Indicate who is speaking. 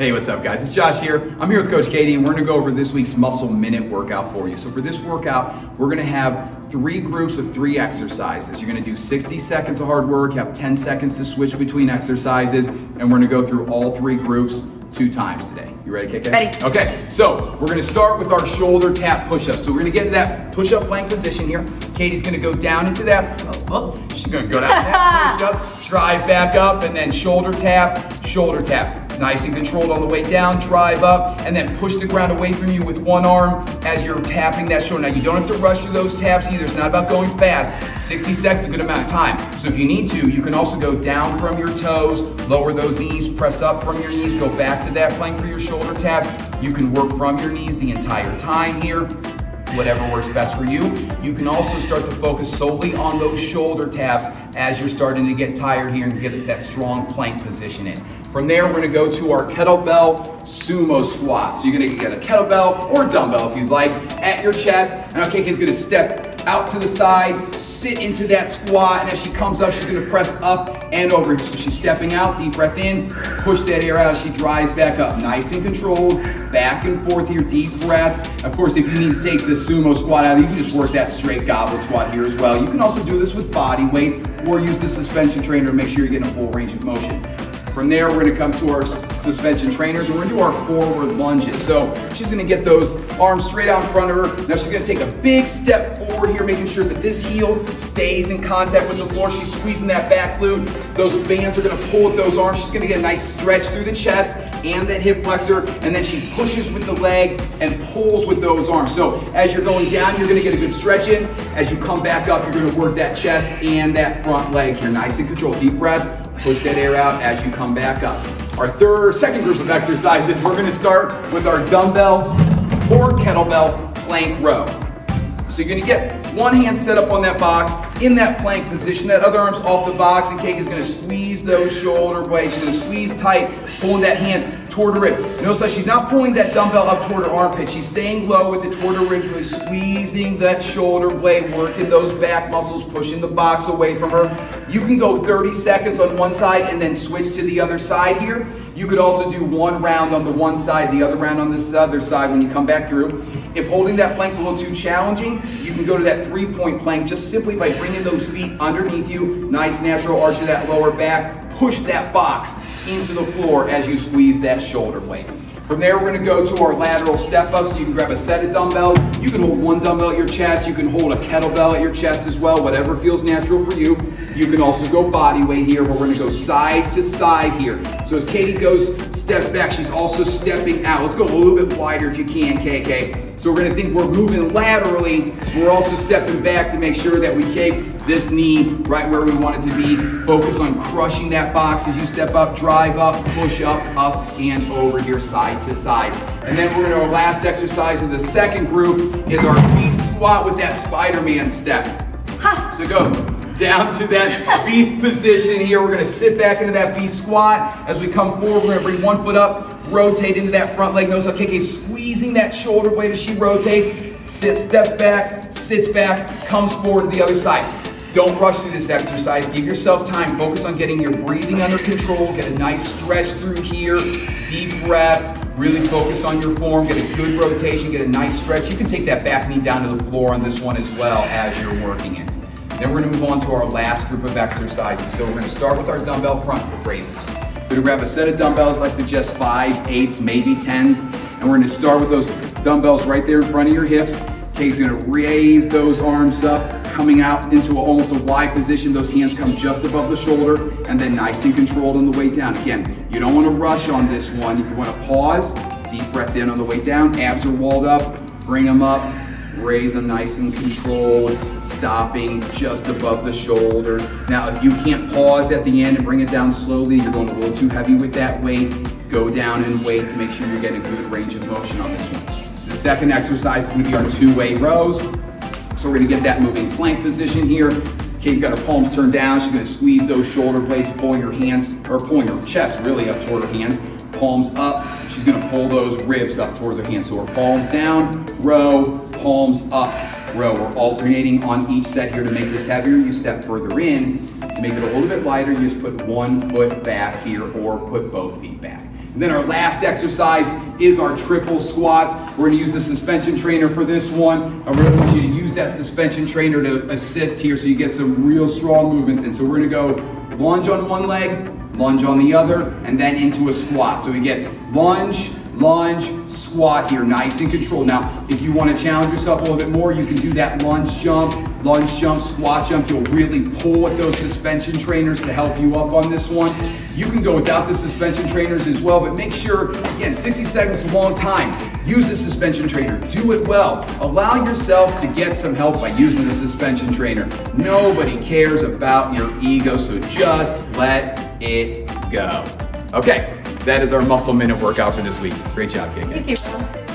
Speaker 1: Hey, what's up guys? It's Josh here. I'm here with Coach Katie and we're gonna go over this week's Muscle Minute workout for you. So for this workout, we're gonna have 3 groups of 3 exercises. You're gonna do 60 seconds of hard work, have 10 seconds to switch between exercises, and we're gonna go through all 3 groups 2 times today. You ready, KK?
Speaker 2: Ready.
Speaker 1: Okay, so we're gonna start with our shoulder tap push-up. So we're gonna get into that push-up plank position here. Katie's gonna go down into that, she's gonna go down to that push-up, drive back up, and then shoulder tap, shoulder tap. Nice and controlled on the way down, drive up, and then push the ground away from you with one arm as you're tapping that shoulder. Now you don't have to rush through those taps either. It's not about going fast. 60 seconds is a good amount of time. So if you need to, you can also go down from your toes, lower those knees, press up from your knees, go back to that plank for your shoulder tap. You can work from your knees the entire time here. Whatever works best for you. You can also start to focus solely on those shoulder taps as you're starting to get tired here and get that strong plank position in. From there, we're gonna go to our kettlebell sumo squat. So you're gonna get a kettlebell or a dumbbell if you'd like at your chest. And our KK's gonna step out to the side, sit into that squat, and as she comes up, she's gonna press up and over. So she's stepping out, deep breath in, push that air out as she drives back up. Nice and controlled, back and forth here, deep breath. Of course, if you need to take the sumo squat out, you can just work that straight goblet squat here as well. You can also do this with body weight or use the suspension trainer to make sure you're getting a full range of motion. From there, we're gonna come to our suspension trainers and we're gonna do our forward lunges. So she's gonna get those arms straight out in front of her. Now she's gonna take a big step forward here, making sure that this heel stays in contact with the floor. She's squeezing that back glute. Those bands are gonna pull with those arms. She's gonna get a nice stretch through the chest and that hip flexor, and then she pushes with the leg and pulls with those arms. So as you're going down, you're gonna get a good stretch in. As you come back up, you're gonna work that chest and that front leg here. Nice and controlled, deep breath. Push that air out as you come back up. Our second group of exercises, we're gonna start with our dumbbell or kettlebell plank row. So you're gonna get one hand set up on that box in that plank position, that other arm's off the box, and Kate is gonna squeeze those shoulder blades. She's gonna squeeze tight, pulling that hand toward her rib. Notice that she's not pulling that dumbbell up toward her armpit. She's staying low with it toward her ribs, really squeezing that shoulder blade, working those back muscles, pushing the box away from her. You can go 30 seconds on one side and then switch to the other side here. You could also do one round on the one side, the other round on this other side when you come back through. If holding that plank's a little too challenging, you can go to that 3-point plank just simply by bringing those feet underneath you. Nice natural arch of that lower back. Push that box into the floor as you squeeze that shoulder blade. From there, we're gonna go to our lateral step up. So you can grab a set of dumbbells. You can hold one dumbbell at your chest. You can hold a kettlebell at your chest as well, whatever feels natural for you. You can also go body weight here, but we're gonna go side to side here. So as Katie steps back, she's also stepping out. Let's go a little bit wider if you can, KK. So we're gonna think we're moving laterally. We're also stepping back to make sure that we keep this knee right where we want it to be. Focus on crushing that box as you step up, drive up, push up, and over here, side to side. And then we're gonna, our last exercise of the second group is our beast squat with that Spider-Man step. Ha! So go down to that beast position here. We're gonna sit back into that beast squat. As we come forward, we're gonna bring one foot up, rotate into that front leg. Notice how KK's squeezing that shoulder blade as she rotates. Steps back, sits back, comes forward to the other side. Don't rush through this exercise. Give yourself time. Focus on getting your breathing under control. Get a nice stretch through here. Deep breaths. Really focus on your form. Get a good rotation. Get a nice stretch. You can take that back knee down to the floor on this one as well as you're working it. Then we're gonna move on to our last group of exercises. So we're gonna start with our dumbbell front raises. We're gonna grab a set of dumbbells. I suggest 5s, 8s, maybe 10s. And we're gonna start with those dumbbells right there in front of your hips. Kate's gonna raise those arms up, coming out into almost a wide position. Those hands come just above the shoulder, and then nice and controlled on the way down. Again, you don't wanna rush on this one. You wanna pause, deep breath in on the way down. Abs are walled up, bring them up, raise them nice and controlled, stopping just above the shoulders. Now, if you can't pause at the end and bring it down slowly, you're going a little too heavy with that weight, go down and wait to make sure you're getting a good range of motion on this one. The second exercise is gonna be our 2-way rows. So we're gonna get that moving plank position here. Kate's got her palms turned down. She's gonna squeeze those shoulder blades, pulling her hands, or pulling her chest really up toward her hands. Palms up. She's gonna pull those ribs up towards her hands. So her palms down, row, palms up, row. We're alternating on each set here to make this heavier. You step further in. To make it a little bit lighter, you just put one foot back here or put both feet back. And then our last exercise is our triple squats. We're gonna use the suspension trainer for this one. And we're gonna want you to use that suspension trainer to assist here so you get some real strong movements in. So we're gonna go lunge on one leg, lunge on the other, and then into a squat. So we get lunge, lunge, squat here, nice and controlled. Now, if you want to challenge yourself a little bit more, you can do that lunge jump, squat jump. You'll really pull with those suspension trainers to help you up on this one. You can go without the suspension trainers as well, but make sure, again, 60 seconds is a long time. Use the suspension trainer, do it well. Allow yourself to get some help by using the suspension trainer. Nobody cares about your ego, so just let it go. Okay. That is our muscle minute workout for this week. Great job, Kate.
Speaker 2: You too.